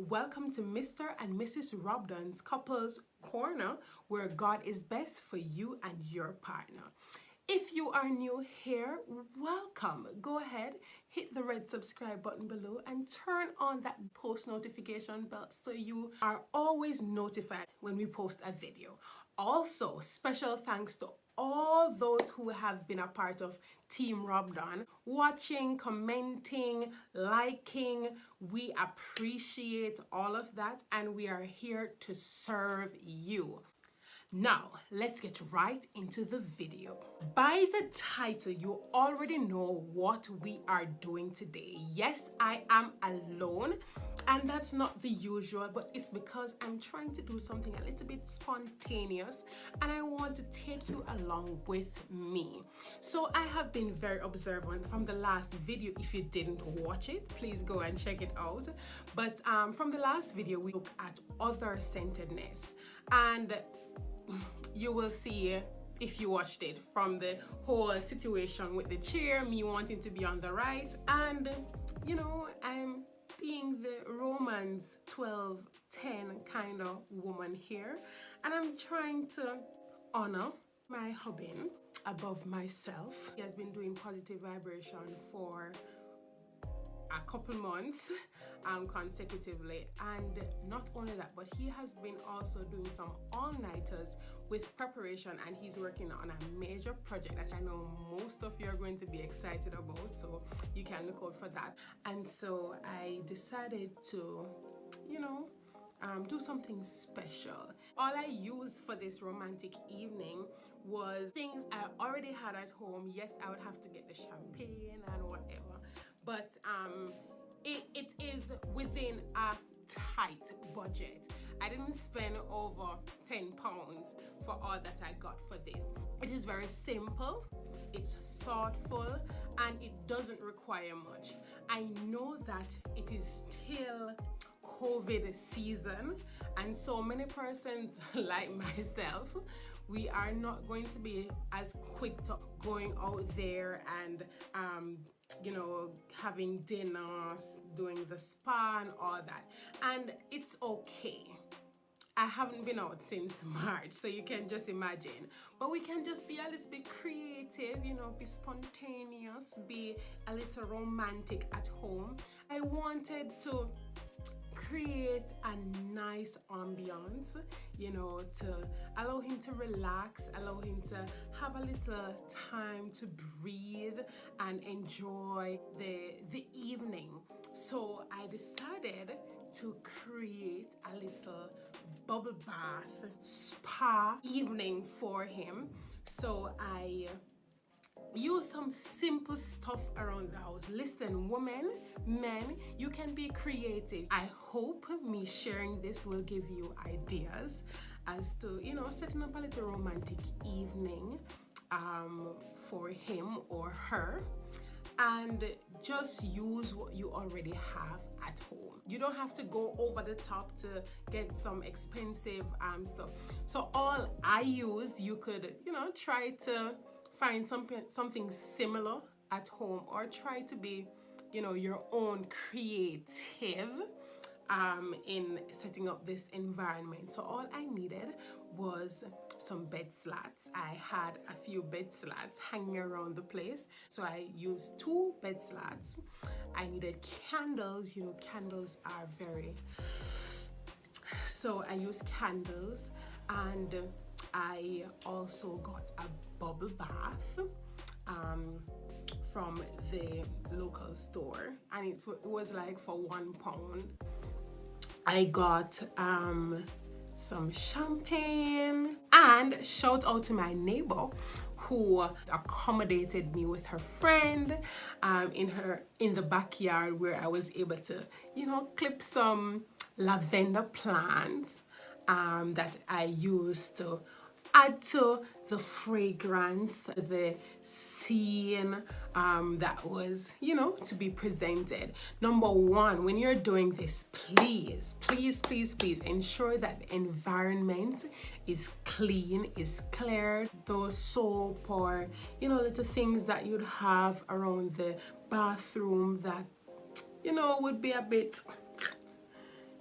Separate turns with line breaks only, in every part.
Welcome to Mr. and Mrs. Robdons Couples Corner, where God is best for you and your partner. If you are new here, welcome. Go ahead, hit the red subscribe button below and turn on that post notification bell so you are always notified when we post a video. Also, special thanks to all those who have been a part of Team Robdon, watching, commenting, liking. We appreciate all of that and we are here to serve you. Now, let's get right into the video. By the title, you already know what we are doing today. Yes, I am alone, and that's not the usual, but it's because I'm trying to do something a little bit spontaneous, and I want to take you along with me. So I have been very observant from the last video. If you didn't watch it, please go and check it out. But from the last video, we looked at other-centeredness, and you will see, if you watched it, from the whole situation with the chair, me wanting to be on the right, and you know, I'm being the Romans 12:10 kind of woman here, and I'm trying to honor my husband above myself. He has been doing positive vibration for a couple months consecutively, and not only that, but he has been also doing some all-nighters with preparation, and he's working on a major project that I know most of you are going to be excited about, so you can look out for that. And so I decided to, you know, do something special. All I used for this romantic evening was things I already had at home. Yes, I would have to get the champagne and whatever, but it is within a tight budget. I didn't spend over £10 for all that I got for this. It is very simple, it's thoughtful, and it doesn't require much. I know that it is still COVID season, and so many persons like myself, we are not going to be as quick to going out there and you know, having dinners, doing the spa and all that, and it's okay. I haven't been out since March, so you can just imagine. But we can just be a little bit creative, you know, be spontaneous, be a little romantic at home. I wanted to create a nice ambiance, you know, to allow him to relax, allow him to have a little time to breathe and enjoy the evening. So I decided to create a little bubble bath spa evening for him. So I use some simple stuff around the house. Listen, women, men, you can be creative. I hope me sharing this will give you ideas as to, you know, setting up a little romantic evening for him or her, and just use what you already have at home. You don't have to go over the top to get some expensive stuff. So all I use, you could, you know, try to find something similar at home, or try to be, you know, your own creative in setting up this environment. So all I needed was some bed slats. I had a few bed slats hanging around the place, so I used 2 bed slats. I needed candles. You know, candles are very, so I used candles, and I also got a bubble bath from the local store, and it was like for £1. I got some champagne, and shout out to my neighbor who accommodated me with her friend in the backyard, where I was able to, you know, clip some lavender plants that I used to add to the fragrance, the scene that was, you know, to be presented. Number one, when you're doing this, please ensure that the environment is clean, is cleared. Those soap or, you know, little things that you'd have around the bathroom that, you know, would be a bit,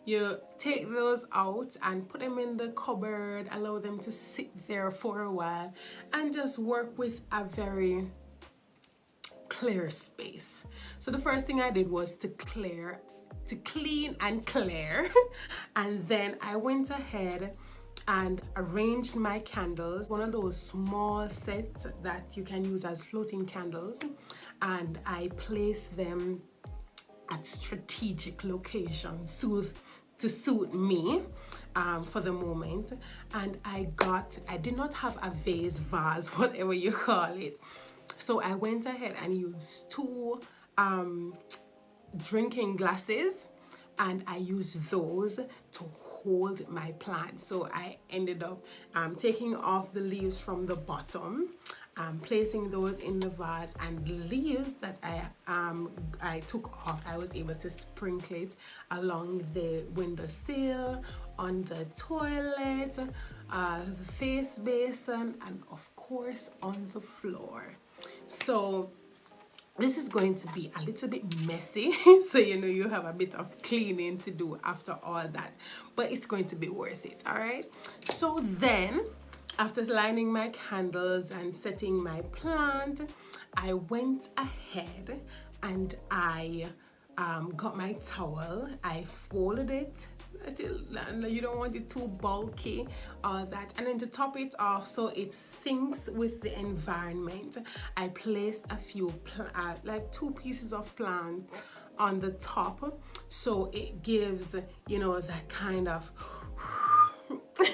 you take those out and put them in the cupboard, allow them to sit there for a while, and just work with a very clear space. So the first thing I did was to clean and clear, and then I went ahead and arranged my candles, one of those small sets that you can use as floating candles, and I placed them at strategic locations to suit me for the moment. And I did not have a vase, whatever you call it, so I went ahead and used 2 drinking glasses, and I used those to hold my plant. So I ended up taking off the leaves from the bottom, placing those in the vase, and the leaves that I took off, I was able to sprinkle it along the windowsill, on the toilet, the face basin, and of course on the floor. So this is going to be a little bit messy, so you know you have a bit of cleaning to do after all that, but it's going to be worth it. All right, so then after lighting my candles and setting my plant, I went ahead and I got my towel, I folded it until you don't want it too bulky, all that, and then to top it off so it syncs with the environment, I placed a few like 2 pieces of plant on the top, so it gives, you know, that kind of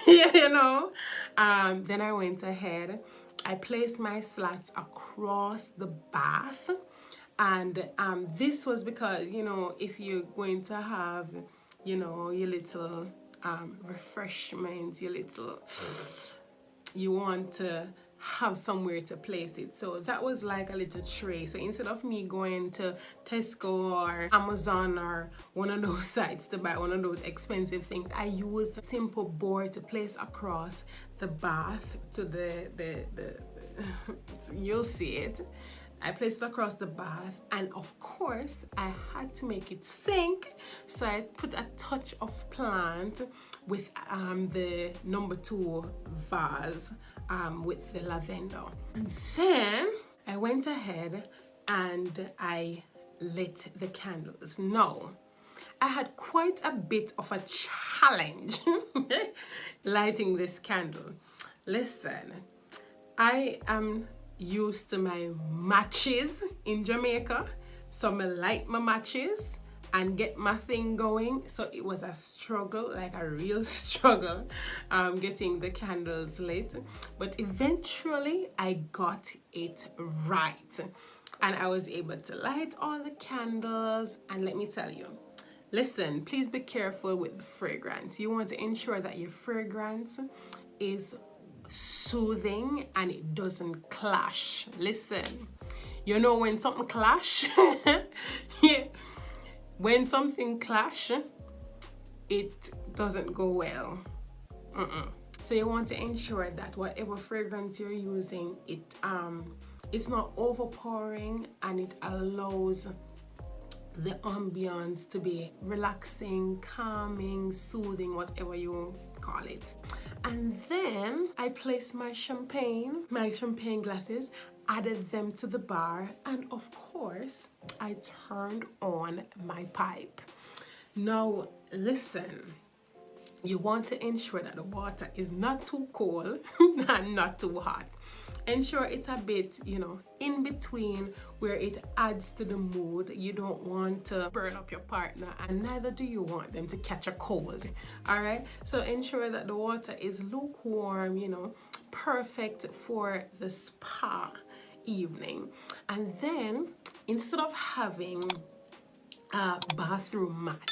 you know. Then I went ahead, I placed my slats across the bath, and this was because, you know, if you're going to have, you know, your little refreshments, you want to have somewhere to place it. So that was like a little tray. So instead of me going to Tesco or Amazon or one of those sites to buy one of those expensive things, I used a simple board to place across the bath to the you'll see it. I placed it across the bath, and of course I had to make it sink, so I put a touch of plant with the number 2 vase with the lavender. And then I went ahead and I lit the candles. Now, I had quite a bit of a challenge lighting this candle. Listen, I am used to my matches in Jamaica, so I light my matches and get my thing going. So it was a struggle, like a real struggle, getting the candles lit, but eventually I got it right, and I was able to light all the candles. And let me tell you, listen, please be careful with the fragrance. You want to ensure that your fragrance is soothing and it doesn't clash. Listen, you know, when something clash yeah, when something clash, it doesn't go well. So you want to ensure that whatever fragrance you're using, it's not overpowering, and it allows the ambience to be relaxing, calming, soothing, whatever you call it. And then I placed my champagne glasses, added them to the bar, and of course I turned on my pipe. Now listen, you want to ensure that the water is not too cold and not too hot. Ensure it's a bit, you know, in between, where it adds to the mood. You don't want to burn up your partner, and neither do you want them to catch a cold. All right, so ensure that the water is lukewarm, you know, perfect for the spa evening. And then instead of having a bathroom mat,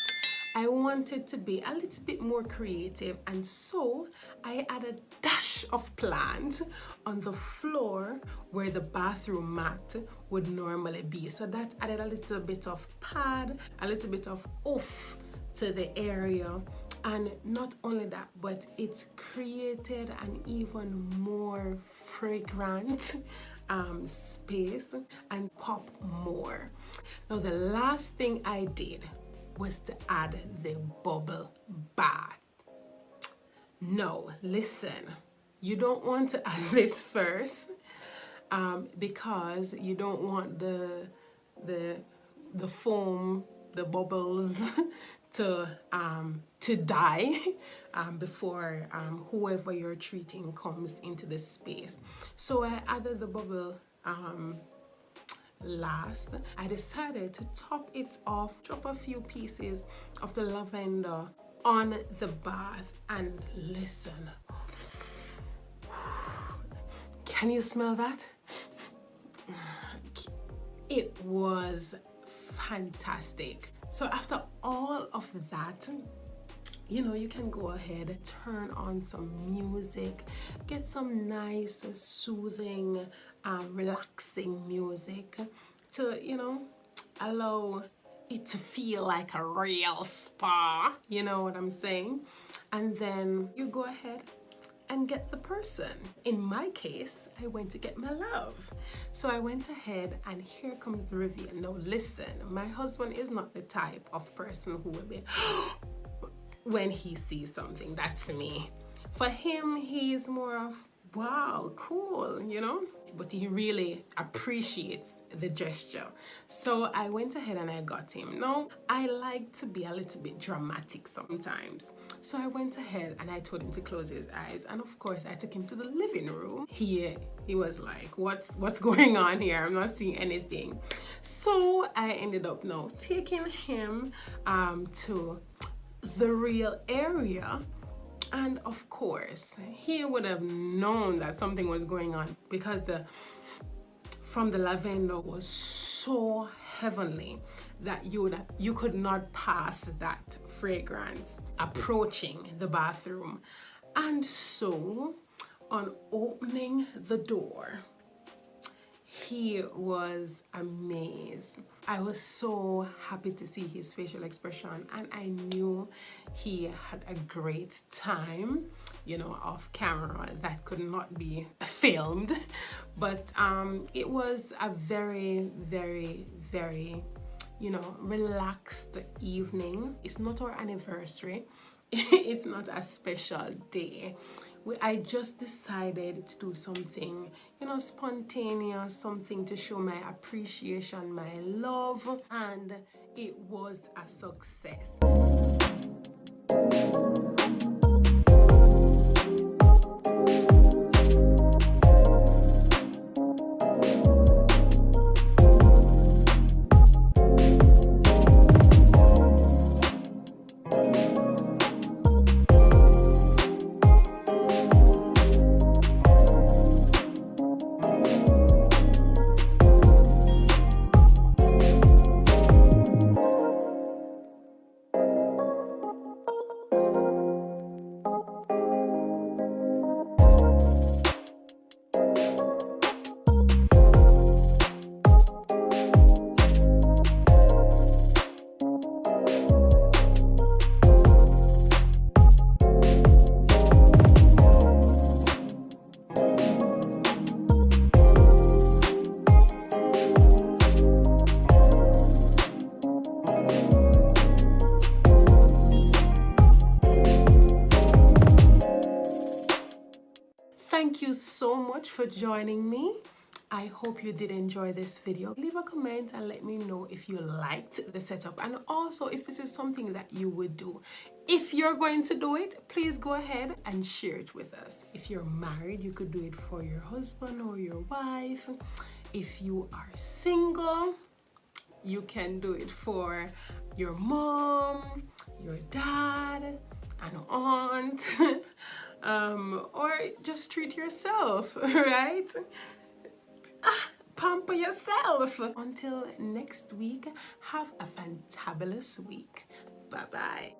I wanted to be a little bit more creative, and so I added a dash of plant on the floor where the bathroom mat would normally be. So that added a little bit of pad, a little bit of oomph to the area. And not only that, but it created an even more fragrant space and pop more. Now the last thing I did was to add the bubble bath. No, listen, you don't want to add this first because you don't want the foam, the bubbles to die before whoever you're treating comes into the space. So I added the bubble last. I decided to top it off, drop a few pieces of the lavender on the bath, and listen, can you smell that? It was fantastic. So after all of that, you know, you can go ahead, turn on some music, get some nice, soothing, relaxing music to, you know, allow it to feel like a real spa, you know what I'm saying? And then you go ahead and get the person. In my case, I went to get my love. So I went ahead, and here comes the reveal. Now listen, my husband is not the type of person who will be when he sees something. That's me. For him, he's more of, wow, cool, you know? But he really appreciates the gesture. So I went ahead and I got him. Now, I like to be a little bit dramatic sometimes. So I went ahead and I told him to close his eyes. And of course, I took him to the living room. He was like, what's going on here? I'm not seeing anything. So I ended up now taking him to the real area. And of course, he would have known that something was going on because from the lavender was so heavenly that you could not pass that fragrance approaching the bathroom. And so, on opening the door, he was amazed. I was so happy to see his facial expression, and I knew he had a great time, you know, off camera that could not be filmed. But it was a very, very, very, you know, relaxed evening. It's not our anniversary. It's not a special day. I just decided to do something, you know, spontaneous, something to show my appreciation, my love, and it was a success. Thank you so much for joining me. I hope you did enjoy this video. Leave a comment and let me know if you liked the setup, and also if this is something that you would do. If you're going to do it, please go ahead and share it with us. If you're married, you could do it for your husband or your wife. If you are single, you can do it for your mom, your dad, an aunt, or just treat yourself, right? Pamper yourself. Until next week, have a fantabulous week. Bye-bye.